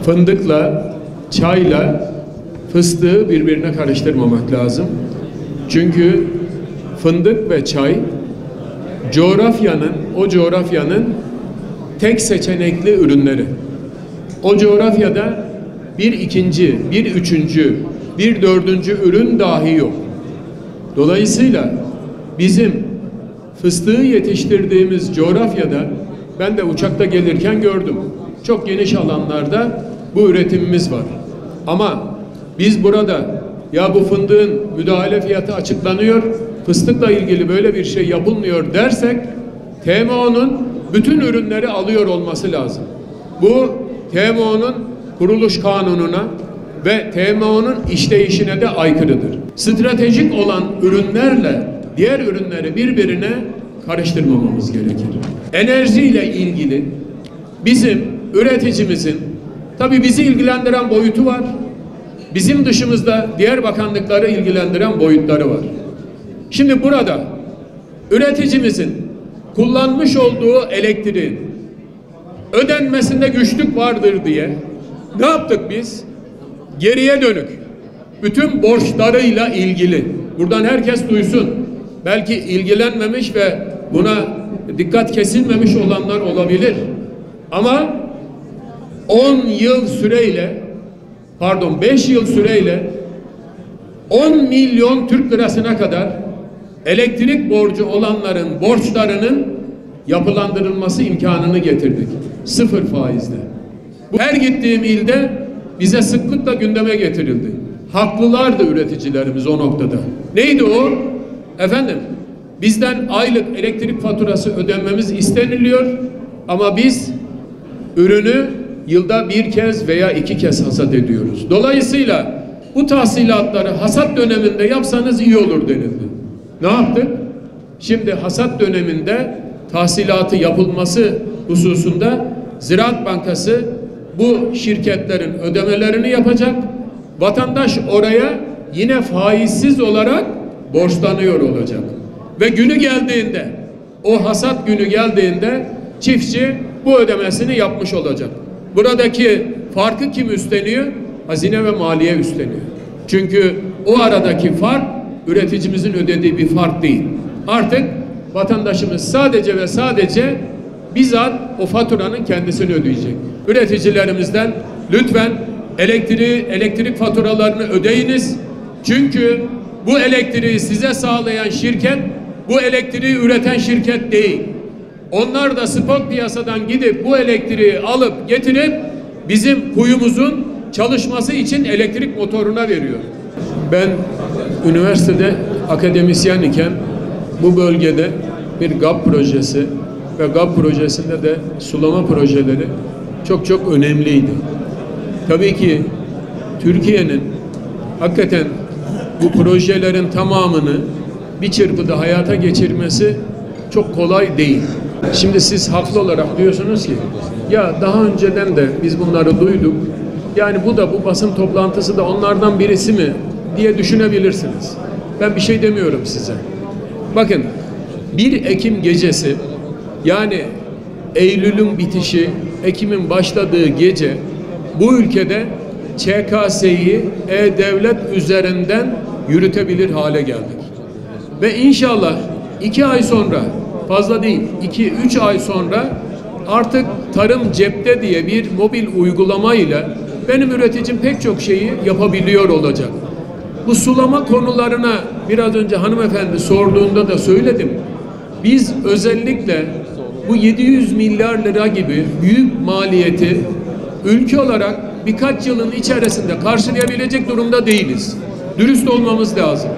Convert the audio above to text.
fındıkla, çayla fıstığı birbirine karıştırmamak lazım. Çünkü fındık ve çay o coğrafyanın tek seçenekli ürünleri. O coğrafyada bir ikinci, bir üçüncü, bir dördüncü ürün dahi yok. Dolayısıyla bizim fıstığı yetiştirdiğimiz coğrafyada ben de uçakta gelirken gördüm. Çok geniş alanlarda bu üretimimiz var. Ama biz burada ya bu fındığın müdahale fiyatı açıklanıyor, fıstıkla ilgili böyle bir şey yapılmıyor dersek TMO'nun bütün ürünleri alıyor olması lazım. Bu TMO'nun kuruluş kanununa ve TMO'nun işleyişine de aykırıdır. Stratejik olan ürünlerle diğer ürünleri birbirine karıştırmamamız gerekir. Enerjiyle ilgili bizim üreticimizin tabii bizi ilgilendiren boyutu var. Bizim dışımızda diğer bakanlıkları ilgilendiren boyutları var. Şimdi burada üreticimizin kullanmış olduğu elektriğin ödenmesinde güçlük vardır diye ne yaptık biz? Geriye dönük bütün borçlarıyla ilgili, buradan herkes duysun, belki ilgilenmemiş ve buna dikkat kesilmemiş olanlar olabilir. Ama 5 yıl süreyle 10 milyon Türk lirasına kadar elektrik borcu olanların borçlarının yapılandırılması imkanını getirdik. 0 faizle. Bu her gittiğim ilde bize sıklıkla gündeme getirildi. Haklılardı üreticilerimiz o noktada. Neydi o? Efendim, bizden aylık elektrik faturası ödenmemiz isteniliyor ama biz ürünü yılda bir kez veya 2 kez hasat ediyoruz. Dolayısıyla bu tahsilatları hasat döneminde yapsanız iyi olur denildi. Ne yaptık? Şimdi hasat döneminde tahsilatı yapılması hususunda Ziraat Bankası bu şirketlerin ödemelerini yapacak. Vatandaş oraya yine faizsiz olarak borçlanıyor olacak. Ve günü geldiğinde, o hasat günü geldiğinde çiftçi bu ödemesini yapmış olacak. Buradaki farkı kim üstleniyor? Hazine ve Maliye üstleniyor. Çünkü o aradaki fark üreticimizin ödediği bir fark değil. Artık vatandaşımız sadece ve sadece bizzat o faturanın kendisini ödeyecek. Üreticilerimizden lütfen elektrik faturalarını ödeyiniz. Çünkü bu elektriği size sağlayan şirket, bu elektriği üreten şirket değil. Onlar da spot piyasadan gidip bu elektriği alıp getirip bizim kuyumuzun çalışması için elektrik motoruna veriyor. Ben üniversitede akademisyen iken bu bölgede bir GAP projesi ve GAP projesinde de sulama projeleri çok önemliydi. Tabii ki Türkiye'nin hakikaten bu projelerin tamamını bir çırpıda hayata geçirmesi çok kolay değil. Şimdi siz haklı olarak diyorsunuz ki ya daha önceden de biz bunları duyduk. Yani bu basın toplantısı da onlardan birisi mi diye düşünebilirsiniz. Ben bir şey demiyorum size. Bakın 1 Ekim gecesi, yani Eylül'ün bitişi, Ekim'in başladığı gece bu ülkede ÇKS'yi E-Devlet üzerinden yürütebilir hale geldik. Ve inşallah 2 ay sonra, fazla değil 2-3 ay sonra artık Tarım Cepte diye bir mobil uygulamayla benim üreticim pek çok şeyi yapabiliyor olacak. Bu sulama konularına biraz önce hanımefendi sorduğunda da söyledim. Biz özellikle bu 700 milyar lira gibi büyük maliyeti ülke olarak birkaç yılın içerisinde karşılayabilecek durumda değiliz. Dürüst olmamız lazım.